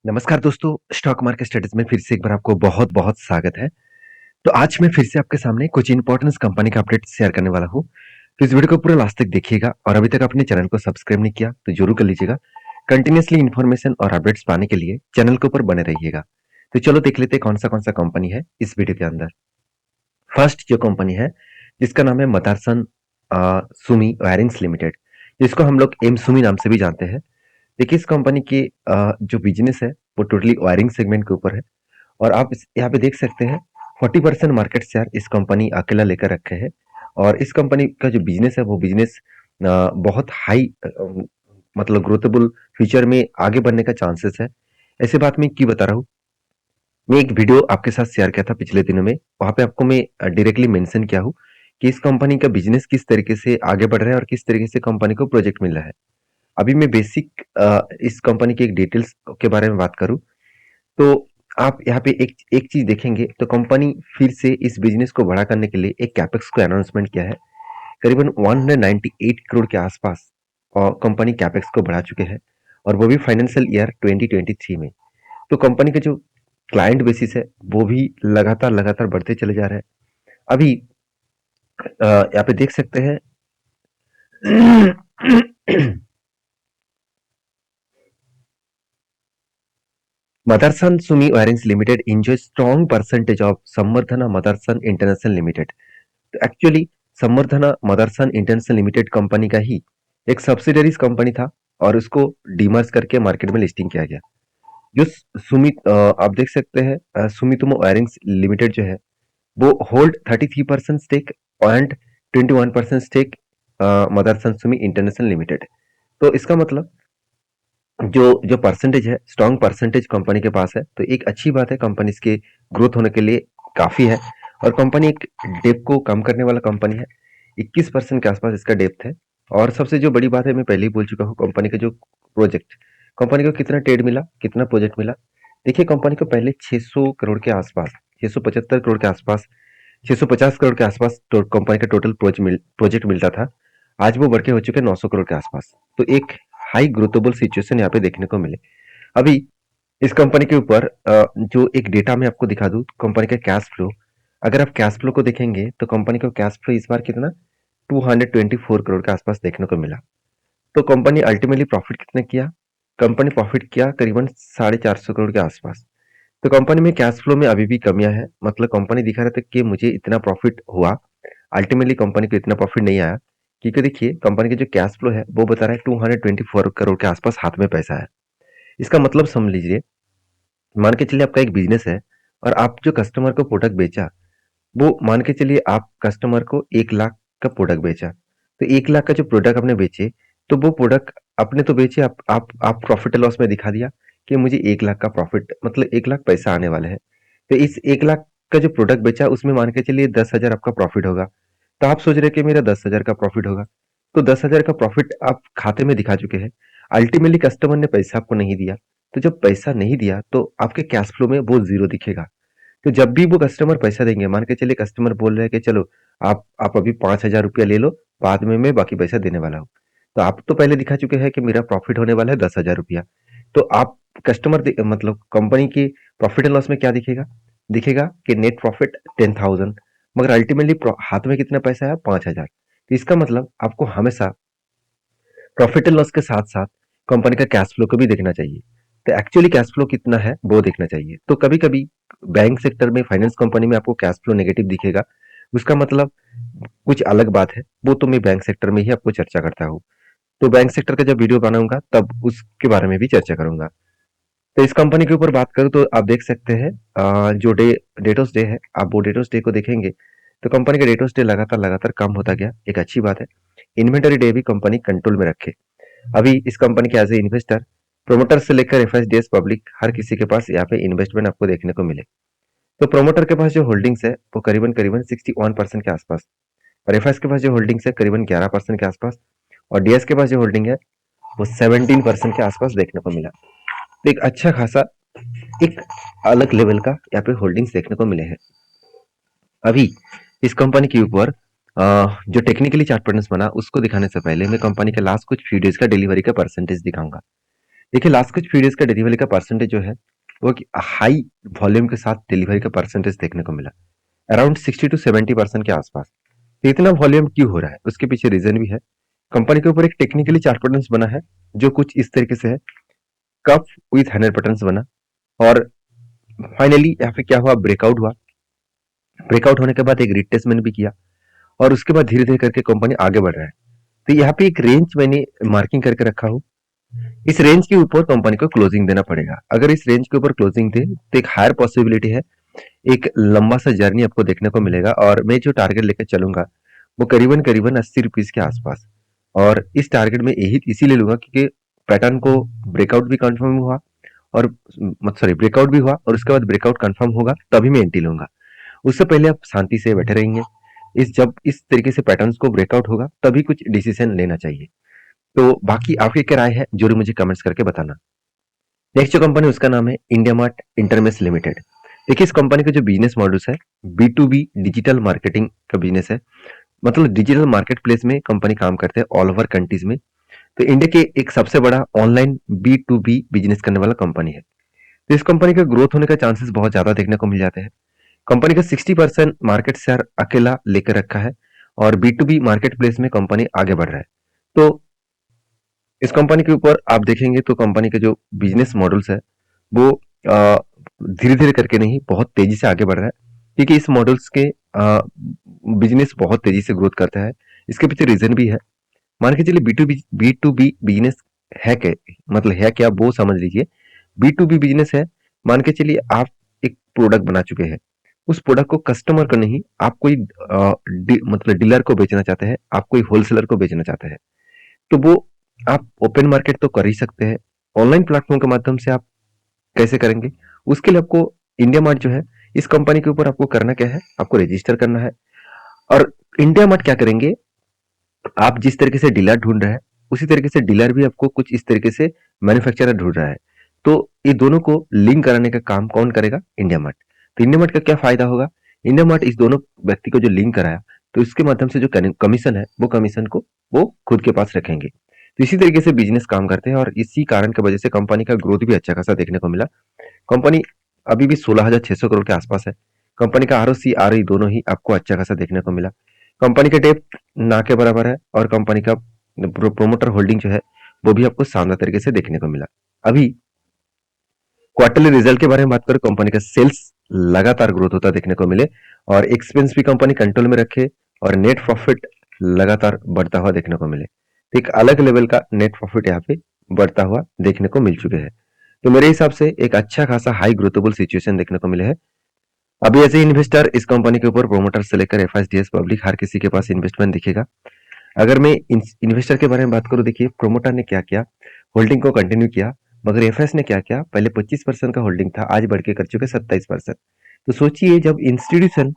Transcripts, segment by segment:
नमस्कार दोस्तों, stock market studies में फिर से एक बार आपको बहुत-बहुत स्वागत है। तो आज मैं फिर से आपके सामने कुछ इंपॉर्टेंट कंपनी का अपडेट शेयर करने वाला हूँ। तो इस वीडियो को पूरा लास्ट तक देखिएगा और अभी तक आपने चैनल को सब्सक्राइब नहीं किया तो जरूर कर लीजिएगा। कंटिन्यूअसली इन्फॉर्मेशन और अपडेट्स पाने के लिए चैनल के ऊपर बने रहिएगा। तो चलो देख लेते हैं कौन सा कंपनी है इस वीडियो के अंदर। फर्स्ट जो कंपनी है जिसका नाम है मदरसन सुमी वायरिंग्स लिमिटेड, जिसको हम लोग एम सुमी नाम से भी जानते हैं। देखिए इस कंपनी की जो बिजनेस है वो टोटली वायरिंग सेगमेंट के ऊपर है और आप यहाँ पे देख सकते हैं 40% मार्केट शेयर इस कंपनी अकेला लेकर रखे हैं। और इस कंपनी का जो बिजनेस है वो बिजनेस बहुत हाई मतलब ग्रोथेबल फ्यूचर में आगे बढ़ने का चांसेस है। ऐसी बात मैं क्यों बता रहा हूँ, मैं एक वीडियो आपके साथ शेयर किया था पिछले दिनों में, वहां पे आपको मैं डायरेक्टली मेंशन किया हूँ कि इस कंपनी का बिजनेस किस तरीके से आगे बढ़ रहा है और किस तरीके से कंपनी को प्रोजेक्ट मिल रहा है। अभी मैं बेसिक इस कंपनी के एक डिटेल्स के बारे में बात करूं तो आप यहाँ पे एक एक चीज देखेंगे तो कंपनी फिर से इस बिजनेस को बड़ा करने के लिए एक कैपेक्स को अनाउंसमेंट किया है। करीबन 198 करोड़ के आसपास और कंपनी कैपेक्स को बढ़ा चुके हैं और वो भी फाइनेंशियल ईयर 2023 में। तो कंपनी का जो क्लाइंट बेसिस है वो भी लगातार लगातार बढ़ते चले जा रहे हैं। अभी यहाँ पे देख सकते हैं Motherson Sumi Wirings Limited enjoys strong percentage of Samvardhana Motherson International Limited। तो एक्चुअली संवर्धना मदरसन इंटरनेशनल लिमिटेड कंपनी का ही एक सब्सिडरीज कंपनी था और उसको डीमर्ज करके मार्केट में लिस्टिंग किया गया। जो आप देख सकते हैं सुमितोमो वायरिंग्स लिमिटेड जो है वो hold 33% stake and 21% stake Motherson Sumi International Limited. तो इसका मतलब जो जो परसेंटेज है स्ट्रॉन्ग परसेंटेज कंपनी के पास है, तो एक अच्छी बात है, कंपनी के ग्रोथ होने के लिए काफी है। और कंपनी एक डेप को कम करने वाला कंपनी है, 21% के आसपास इसका डेप्थ है। और सबसे जो बड़ी बात है, मैं पहले ही बोल चुका हूँ, कंपनी का जो प्रोजेक्ट, कंपनी को कितना ट्रेड मिला, कितना प्रोजेक्ट मिला। देखिए कंपनी को पहले 600 करोड़ के आसपास, 675 करोड़ के आसपास, 650 करोड़ के आसपास तो कंपनी का टोटल प्रोजेक्ट मिलता था। आज वो बढ़ के हो चुके 900 करोड़ के आसपास। तो एक हाई ग्रोथेबल सिचुएशन यहाँ पे देखने को मिले। अभी इस कंपनी के ऊपर जो एक डेटा मैं आपको दिखा दूं, कंपनी का कैश फ्लो, अगर आप कैश फ्लो को देखेंगे तो कंपनी का कैश फ्लो इस बार कितना 224 करोड़ के आसपास देखने को मिला। तो कंपनी अल्टीमेटली प्रॉफिट कितना किया, कंपनी प्रॉफिट किया करीबन 450 करोड़ के आसपास। तो कंपनी में कैश फ्लो में अभी भी कमियां है, मतलब कंपनी दिखा रहा था कि मुझे इतना प्रॉफिट हुआ, अल्टीमेटली कंपनी को इतना प्रॉफिट नहीं आया। क्योंकि देखिए कंपनी का जो कैश फ्लो है वो बता रहा है 224 करोड़ के आसपास हाथ में पैसा है। इसका मतलब समझ लीजिए, मान के चलिए आपका एक बिजनेस है और आप जो कस्टमर को प्रोडक्ट बेचा, वो मान के चलिए आप कस्टमर को 1 लाख का प्रोडक्ट बेचा। तो 1 लाख का जो प्रोडक्ट आपने बेचे, तो वो प्रोडक्ट आपने तो बेचे, आप प्रॉफिट एंड लॉस में दिखा दिया कि मुझे 1 लाख का प्रॉफिट, मतलब 1 लाख पैसा आने वाले हैं। तो इस 1 लाख का जो प्रोडक्ट बेचा उसमें मान के चलिए 10,000 आपका प्रॉफिट होगा। तो आप सोच रहे कि मेरा 10,000 का प्रॉफिट होगा, तो 10,000 का प्रॉफिट आप खाते में दिखा चुके हैं। अल्टीमेटली कस्टमर ने पैसा आपको नहीं दिया। तो जब पैसा नहीं दिया तो आपके कैश फ्लो में वो जीरो दिखेगा। तो जब भी वो कस्टमर पैसा देंगे, मान के चलिए कस्टमर बोल रहे हैं कि चलो आप अभी 5,000 रुपया ले लो, बाद में मैं बाकी पैसा देने वाला हूँ। तो आप तो पहले दिखा चुके हैं कि मेरा प्रॉफिट होने वाला है 10,000 रुपया। तो आप मतलब कंपनी की प्रॉफिट एंड लॉस में क्या दिखेगा, दिखेगा कि नेट प्रॉफिट 10,000, मगर अल्टीमेटली हाथ में कितना पैसा है 5,000। तो इसका मतलब आपको हमेशा प्रॉफिट एंड लॉस के साथ साथ कंपनी का कैश फ्लो को भी देखना चाहिए। तो एक्चुअली कैश फ्लो कितना है वो देखना चाहिए। तो कभी कभी बैंक सेक्टर में, फाइनेंस कंपनी में आपको कैश फ्लो नेगेटिव दिखेगा, उसका मतलब कुछ अलग बात है। वो तो मैं बैंक सेक्टर में ही आपको चर्चा करता हूँ। तो बैंक सेक्टर का जब वीडियो बनाऊंगा तब उसके बारे में भी चर्चा करूंगा। तो इस कंपनी के ऊपर बात करूं तो आप देख सकते हैं जो डेटोस डे है, आप वो डेटोस डे को देखेंगे तो कंपनी का डेटोस डे लगातार लगातार कम होता गया, एक अच्छी बात है। इन्वेंटरी डे भी कंपनी कंट्रोल में रखे। अभी इस कंपनी के एज ए इन्वेस्टर, प्रोमोटर से लेकर एफएसडीएस पब्लिक, हर किसी के पास यहाँ पे इन्वेस्टमेंट आपको देखने को मिले। तो प्रोमोटर के पास जो होल्डिंग्स है वो करीबन करीबन 61% के आसपास, और एफएस के पास जो होल्डिंग्स है करीबन 11% के आसपास, और डीएस के पास जो होल्डिंग है वो 17% के आसपास देखने को मिला। तो एक अच्छा खासा, एक अलग लेवल का यहाँ पे होल्डिंग्स देखने को मिले हैं। अभी इस कंपनी के ऊपर जो टेक्निकली चार्ट पैटर्न्स बना उसको दिखाने से पहले मैं कंपनी के लास्ट कुछ फ्यू डेज का डिलीवरी का परसेंटेज दिखाऊंगा। देखिए लास्ट कुछ पीरियड्स का डिलीवरी का परसेंटेज जो है वो हाई वॉल्यूम के साथ डिलीवरी का परसेंटेज देखने को मिला, अराउंड 60 to 70% के आसपास। तो इतना वॉल्यूम क्यों हो रहा है, उसके पीछे रीजन भी है। कंपनी के ऊपर एक टेक्निकली चार्ट पैटर्न्स बना है जो कुछ इस तरीके से है, कप विथ 100 पैटर्न्स बना, और फाइनली यहाँ पे क्या हुआ, ब्रेकआउट हुआ। ब्रेकआउट होने के बाद एक रिट्रेसमेंट भी किया, और उसके बाद धीरे धीरे करके कंपनी आगे बढ़ रहा है। तो यहाँ पे एक रेंज मैंने मार्किंग करके रखा हूँ, इस रेंज के ऊपर कंपनी को क्लोजिंग देना पड़ेगा। अगर इस रेंज के ऊपर क्लोजिंग दे तो एक हायर पॉसिबिलिटी है, एक लंबा सा जर्नी आपको देखने को मिलेगा। और मैं जो टारगेट लेकर चलूंगा वो करीबन करीबन 80 रुपीज के आसपास। और इस टारगेट में यही इसीलिए लूंगा क्योंकि पैटर्न को ब्रेकआउट भी कंफर्म हुआ, और सॉरी ब्रेकआउट भी हुआ, और उसके बाद ब्रेकआउट कंफर्म होगा तभी मैं एंट्री लूंगा। उससे पहले आप शांति से बैठे रहेंगे। जब इस तरीके से पैटर्न्स को ब्रेकआउट होगा तभी कुछ डिसीजन लेना चाहिए। तो बाकी आपकी क्या राय है जरूर मुझे कमेंट्स करके बताना। नेक्स्ट जो कंपनी उसका नाम है इंडिया मार्ट इंटरमेश लिमिटेड। देखिए इस कंपनी का जो बिजनेस मॉडल्स है, B to B digital marketing का बिजनेस है। मतलब डिजिटल मार्केट प्लेस में कंपनी काम करते हैं ऑल ओवर कंट्रीज में। तो इंडिया के एक सबसे बड़ा online B to B business करने वाला कंपनी है। तो इस कंपनी का ग्रोथ होने का चांसेस बहुत ज्यादा देखने को मिल जाते हैं। कंपनी का 60% मार्केट शेयर अकेला लेकर रखा है, और B to B market place में कंपनी आगे बढ़ रहा है। तो इस कंपनी के ऊपर आप देखेंगे तो कंपनी के जो बिजनेस मॉडल्स है वो धीरे धीरे करके नहीं, बहुत तेजी से आगे बढ़ रहा है, क्योंकि इस मॉडल्स के बिजनेस बहुत तेजी से ग्रोथ करता है। इसके पीछे रीजन भी है। मान के चलिए बी टू बी बिजनेस है क्या, मतलब है क्या वो समझ लीजिए। बी टू बी बिजनेस है, मान के चलिए आप एक प्रोडक्ट बना चुके हैं, उस प्रोडक्ट को कस्टमर को नहीं, आप कोई मतलब डीलर को बेचना चाहते हैं, आप कोई होलसेलर को बेचना चाहते हैं। तो वो आप ओपन मार्केट तो कर ही सकते हैं, ऑनलाइन प्लेटफॉर्म के माध्यम से आप कैसे करेंगे, उसके लिए आपको इंडिया मार्ट जो है, इस कंपनी के ऊपर आपको करना क्या है, आपको रजिस्टर करना है। और इंडिया मार्ट क्या करेंगे, आप जिस तरीके से डीलर ढूंढ रहे हैं उसी तरीके से डीलर भी आपको कुछ इस तरीके से मैन्युफैक्चरर ढूंढ रहा है। तो ये दोनों को लिंक कराने का काम कौन करेगा, इंडिया मार्ट। तो इंडिया मार्ट का क्या फायदा होगा, इंडिया मार्ट इस दोनों व्यक्ति को जो लिंक कराया, तो इसके माध्यम से जो कमीशन है वो कमीशन को वो खुद के पास रखेंगे। तो इसी तरीके से बिजनेस काम करते हैं, और इसी कारण की वजह से कंपनी का ग्रोथ भी अच्छा खासा देखने को मिला। कंपनी अभी भी 16,600 करोड़ के आसपास है। कंपनी का आरओसी आरओई दोनों ही आपको अच्छा खासा देखने को मिला। कंपनी का डेप्थ ना के बराबर है, और कंपनी का प्रोमोटर होल्डिंग जो है वो भी आपको शानदार तरीके से देखने को मिला। अभी क्वार्टरली रिजल्ट के बारे में बात करें, कंपनी का सेल्स लगातार ग्रोथ होता देखने को मिले, और एक्सपेंस भी कंपनी कंट्रोल में रखे, और नेट प्रॉफिट लगातार बढ़ता हुआ देखने को मिले। तो एक अलग लेवल का नेट प्रॉफिट यहाँ पे बढ़ता हुआ देखने को मिल चुके हैं। तो मेरे हिसाब से एक अच्छा खासा हाई ग्रोथेबल सिचुएशन देखने को मिले है। अभी एज ए इन्वेस्टर इस कंपनी के ऊपर प्रोमोटर से लेकर एफआईडीएस पब्लिक हर किसी के पास इन्वेस्टमेंट दिखेगा। अगर मैं इन्वेस्टर के बारे में बात करूं, देखिए प्रोमोटर ने क्या किया, होल्डिंग को कंटिन्यू किया। मगर एफएस ने क्या किया, पहले 25% का होल्डिंग था, आज बढ़ के कर चुके 27%। तो सोचिए जब इंस्टीट्यूशन,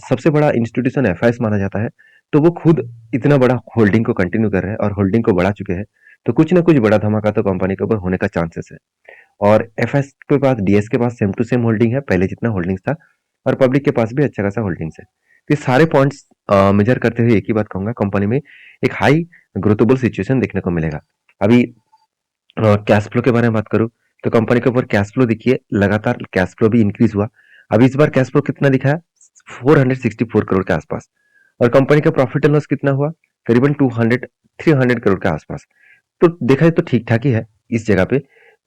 सबसे बड़ा इंस्टीट्यूशन एफआईएस माना जाता है, तो वो खुद इतना बड़ा होल्डिंग को कंटिन्यू कर रहे हैं और होल्डिंग को बढ़ा चुके हैं, तो कुछ ना कुछ बड़ा धमाका तो कंपनी के ऊपर होने का चांसेस है। और एफएस के पास, डीएस के पास सेम टू सेम होल्डिंग है, पहले जितना होल्डिंग्स था, और पब्लिक के पास भी अच्छा खासा होल्डिंग्स है। तो ये सारे पॉइंट्स मेजर करते हुए एक ही बात कहूंगा, कंपनी में एक हाई ग्रोथेबल सिचुएशन देखने को मिलेगा। अभी कैश फ्लो के बारे में बात करूं, तो कंपनी के ऊपर कैश फ्लो देखिए, लगातार कैश फ्लो भी इंक्रीज हुआ। अभी इस बार कैश फ्लो कितना दिखा है, 464 करोड़ के आसपास। और कंपनी का प्रॉफिट एंड लॉस कितना हुआ, करीबन 300 करोड़ के आसपास। तो देखा जाए तो ठीक ठाक ही है इस जगह पे।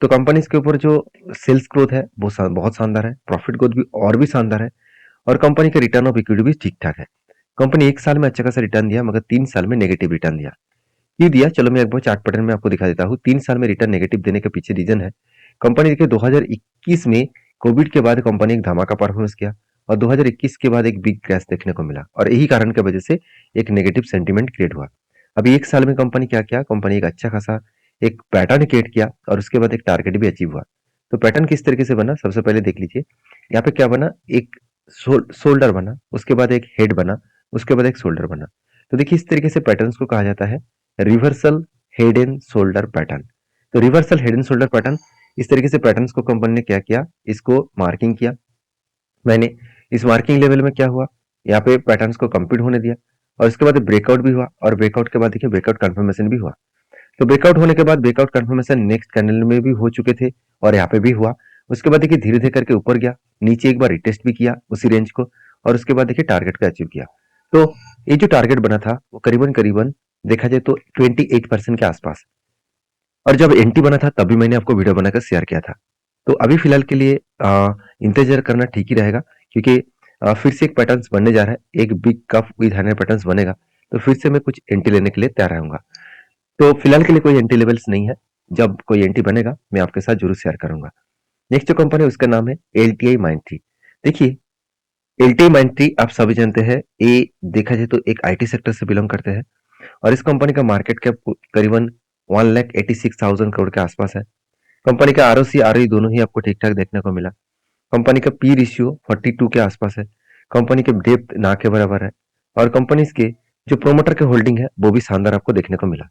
तो कंपनी के ऊपर जो सेल्स ग्रोथ है वो बहुत शानदार है, प्रॉफिट ग्रोथ भी और भी शानदार है, और कंपनी का रिटर्न ऑफ इक्विटी भी ठीक ठाक है। कंपनी एक साल में अच्छा खासा रिटर्न दिया, मगर 3 साल में नेगेटिव रिटर्न दिया। क्यों दिया, चलो मैं एक बार चार्ट पैटर्न में आपको दिखा देता हूँ। 3 साल में रिटर्न नेगेटिव देने के पीछे रीजन है, कंपनी देखिए 2021 में कोविड के बाद कंपनी एक धमाका परफॉर्मेंस किया, और 2021 के बाद एक बिग क्रैश देखने को मिला, और यही कारण की वजह से एक नेगेटिव सेंटीमेंट क्रिएट हुआ। अभी एक साल में कंपनी क्या किया, कंपनी एक अच्छा खासा एक पैटर्न क्रिएट किया, और उसके बाद एक टारगेट भी अचीव हुआ। तो पैटर्न किस तरीके से बना, सबसे पहले देख लीजिए। यहाँ पे क्या बना, एक शोल्डर बना, उसके बाद एक हेड बना, उसके बाद एक शोल्डर बना। तो देखिए इस तरीके से पैटर्न्स को कहा जाता है reversal head and shoulder pattern. तो reversal head and shoulder pattern, इस तरीके से पैटर्न्स को कंपनी ने क्या किया, इसको मार्किंग किया। मैंने इस मार्किंग लेवल में क्या हुआ, यहाँ पे पैटर्न्स को कंप्लीट होने दिया, और इसके बाद ब्रेकआउट भी हुआ, और ब्रेकआउट के बाद देखिए ब्रेकआउट कंफर्मेशन भी हुआ। तो ब्रेकआउट होने के बाद ब्रेकआउट कंफर्मेशन नेक्स्ट कैंडल में भी हो चुके थे और यहाँ पे भी हुआ। उसके बाद देखिए धीरे धीरे करके ऊपर गया, नीचे एक बार रिटेस्ट भी किया उसी रेंज को, और उसके बाद देखिए टारगेट को अचीव किया। तो ये जो टारगेट बना था वो करीबन करीबन देखा जाए तो 28% के आसपास, और जब एंटी बना था तब भी मैंने आपको वीडियो बनाकर शेयर किया था। तो अभी फिलहाल के लिए इंतजार करना ठीक ही रहेगा, क्योंकि फिर से एक पैटर्न्स बनने जा रहा है, एक बिग कप विद 100 पैटर्न्स बनेगा, तो फिर से मैं कुछ एंटी लेने के लिए तैयार रहूंगा। तो फिलहाल के लिए कोई एंटी लेवल्स नहीं है, जब कोई एंटी बनेगा मैं आपके साथ जरूर शेयर करूंगा। नेक्स्ट जो कंपनी है उसका नाम है एल टी आई माइंड। देखिए एल टी आई माइंड आप सभी जानते हैं, ये देखा जाए तो एक आईटी सेक्टर से बिलोंग करते हैं, और इस कंपनी का मार्केट कैप करीबन 1,86,000 करोड़ के आसपास है। कंपनी का आरओसी आरओई दोनों ही आपको ठीक ठाक देखने को मिला। कंपनी का पी रेशियो 42 के आसपास है। कंपनी के डेप्थ ना के बराबर है, और कंपनी के जो प्रोमोटर के होल्डिंग है वो भी शानदार आपको देखने को मिला।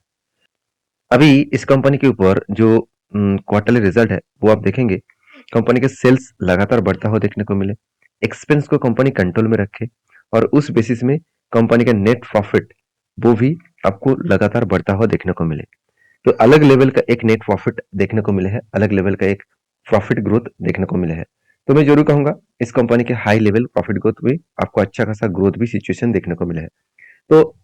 अभी इस कंपनी के ऊपर जो क्वार्टरली रिजल्ट है वो आप देखेंगे, कंपनी के सेल्स लगातार बढ़ता हुआ देखने को मिले, एक्सपेंस को कंपनी कंट्रोल में रखे, और उस बेसिस में कंपनी का नेट प्रॉफिट वो भी आपको लगातार बढ़ता हुआ देखने को मिले। तो अलग लेवल का एक नेट प्रॉफिट देखने को मिले है, अलग लेवल का एक प्रॉफिट ग्रोथ देखने को मिले है। तो मैं जरूर कहूंगा इस कंपनी के हाई लेवल प्रॉफिट ग्रोथ में आपको अच्छा खासा ग्रोथ भी सिचुएशन देखने को मिले है। तो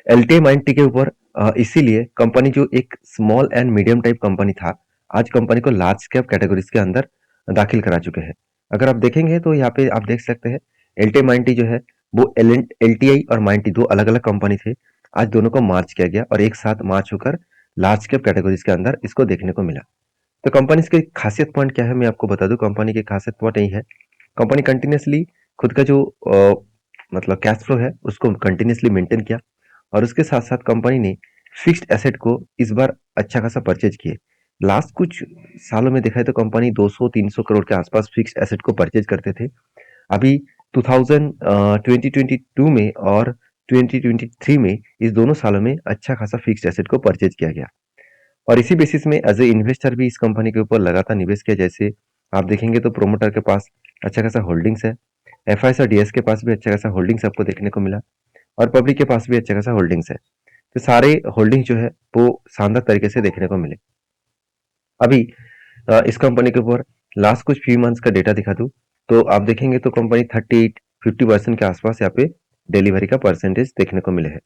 एलटीआई माइंड के ऊपर इसीलिए कंपनी जो एक small and medium type company था, आज कंपनी को लार्ज कैप कैटेगरीज के अंदर दाखिल करा चुके हैं। अगर आप देखेंगे तो यहाँ पे आप देख सकते हैं एलटीआई माइंड जो है वो एलटीआई और माइंड दो अलग अलग कंपनी थे, आज दोनों को मार्च किया गया और एक साथ मार्च होकर लार्ज कैप कैटेगरीज के अंदर इसको देखने को मिला। तो कंपनी की खासियत पॉइंट क्या है मैं आपको बता दूं, कंपनी की खासियत पॉइंट यही है, कंपनी कंटिन्यूसली खुद का जो मतलब कैश फ्लो है उसको कंटिन्यूसली मेंटेन किया, और उसके साथ साथ कंपनी ने फिक्स्ड एसेट को इस बार अच्छा खासा परचेज किए। लास्ट कुछ सालों में देखा है तो कंपनी 200-300 करोड़ के आसपास फिक्स्ड एसेट को परचेज करते थे। अभी 2022 में और 2023 में इस दोनों सालों में अच्छा खासा फिक्स्ड एसेट को परचेज किया गया, और इसी बेसिस में एज ए इन्वेस्टर भी इस कंपनी के ऊपर लगातार निवेश किया। जैसे आप देखेंगे तो प्रोमोटर के पास अच्छा खासा होल्डिंग्स है, एफआईएस और डीएस के पास भी अच्छा खासा होल्डिंग्स आपको देखने को मिला, और पब्लिक के पास भी अच्छा खासा होल्डिंग्स है। तो सारे होल्डिंग जो है वो शानदार तरीके से देखने को मिले। अभी इस कंपनी के ऊपर लास्ट कुछ फ्यू मंथ्स का डेटा दिखा दूं तो आप देखेंगे तो कंपनी 38-50% के आसपास यहाँ पे डिलीवरी का परसेंटेज देखने को मिले है।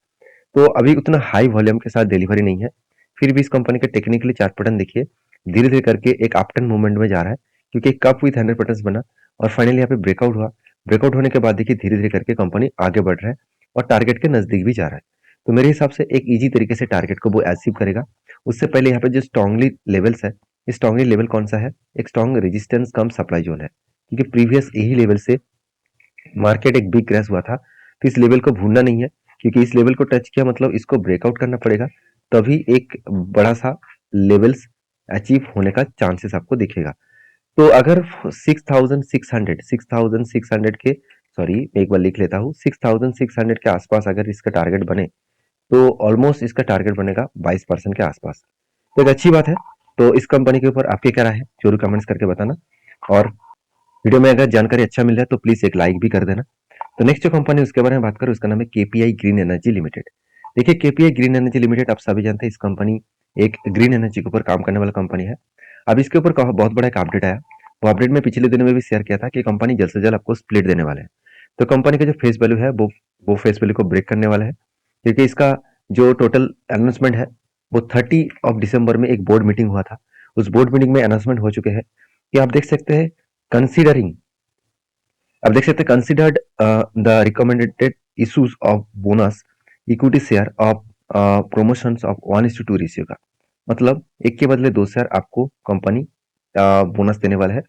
तो अभी उतना हाई वॉल्यूम के साथ डिलीवरी नहीं है, फिर भी इस कंपनी का टेक्निकली चार्ट पैटर्न देखिए, धीरे धीरे करके एक अपटर्न मूवमेंट में जा रहा है, क्योंकि कप विथ 100 पैटर्न बना और फाइनली यहाँ पे ब्रेकआउट हुआ। ब्रेकआउट होने के बाद देखिए धीरे धीरे करके कंपनी आगे बढ़ रहा है और टारगेट के नजदीक भी जा रहा है। तो मेरे हिसाब से एक इजी तरीके से टारगेट को वो अचीव करेगा। उससे पहले यहाँ पे जो स्ट्रांगली लेवल्स है, स्ट्रांगली लेवल कौन सा है, एक स्ट्रांग रेजिस्टेंस कम सप्लाई जोन है, क्योंकि प्रीवियस यही लेवल से मार्केट एक बिग क्रैश हुआ था। तो इस लेवल को भूलना नहीं है, क्योंकि इस लेवल को टच किया मतलब इसको ब्रेकआउट करना पड़ेगा, तभी एक बड़ा सा लेवल्स अचीव होने का चांसेस आपको दिखेगा। तो अगर 6600 के, सॉरी मैं एक बार लिख लेता हूँ, 6600 के आसपास अगर इसका टारगेट बने तो ऑलमोस्ट इसका टारगेट बनेगा 22% के आसपास। तो एक अच्छी बात है। तो इस कंपनी के ऊपर आपकी क्या राय है जरूर कमेंट्स करके बताना, और वीडियो में अगर जानकारी अच्छा मिल रहा है तो प्लीज एक लाइक भी कर देना। तो नेक्स्ट जो कंपनी उसके बारे में बात करें उसका नाम है केपीआई ग्रीन एनर्जी लिमिटेड। देखिए केपीआई ग्रीन एनर्जी लिमिटेड आप सभी जानते हैं, इस कंपनी एक ग्रीन एनर्जी के ऊपर काम करने वाला कंपनी है। अब इसके ऊपर बहुत बड़ा एक अपडेट आया, वो अपडेट में पिछले दिनों में भी शेयर किया था कि कंपनी जल्द से जल्द आपको स्प्लिट देने वाले हैं। तो कंपनी का जो फेस वैल्यू है वो फेस वैल्यू को ब्रेक करने वाला है, क्योंकि इसका जो टोटल अनाउंसमेंट है वो 30 दिसंबर में एक बोर्ड मीटिंग हुआ था। उस बोर्ड मीटिंग में अनाउंसमेंट हो चुके हैं कि आप देख सकते हैं, कंसीडरिंग अब देख सकते हैं considered the recommended issues of bonus equity share of promotions of 1:2 ratio का, मतलब एक के बदले 2 शेयर आपको कंपनी बोनस देने वाला है।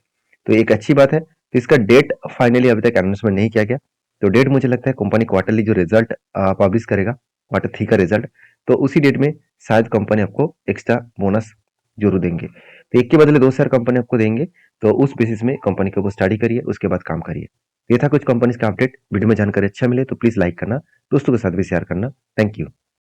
तो एक अच्छी बात है। तो इसका डेट फाइनली अभी तक अनाउंसमेंट नहीं किया गया, तो डेट मुझे लगता है कंपनी क्वार्टरली जो रिजल्ट पब्लिश करेगा, क्वार्टर 3 का रिजल्ट, तो उसी डेट में शायद कंपनी आपको एक्स्ट्रा बोनस जरूर देंगे। तो एक के बदले 2 शेयर कंपनी आपको देंगे, तो उस बेसिस में कंपनी के ऊपर स्टडी करिए, उसके बाद काम करिए। ये था कुछ कंपनीज का अपडेट। वीडियो में जानकारी अच्छा मिले तो प्लीज लाइक करना, दोस्तों के साथ भी शेयर करना। Thank you.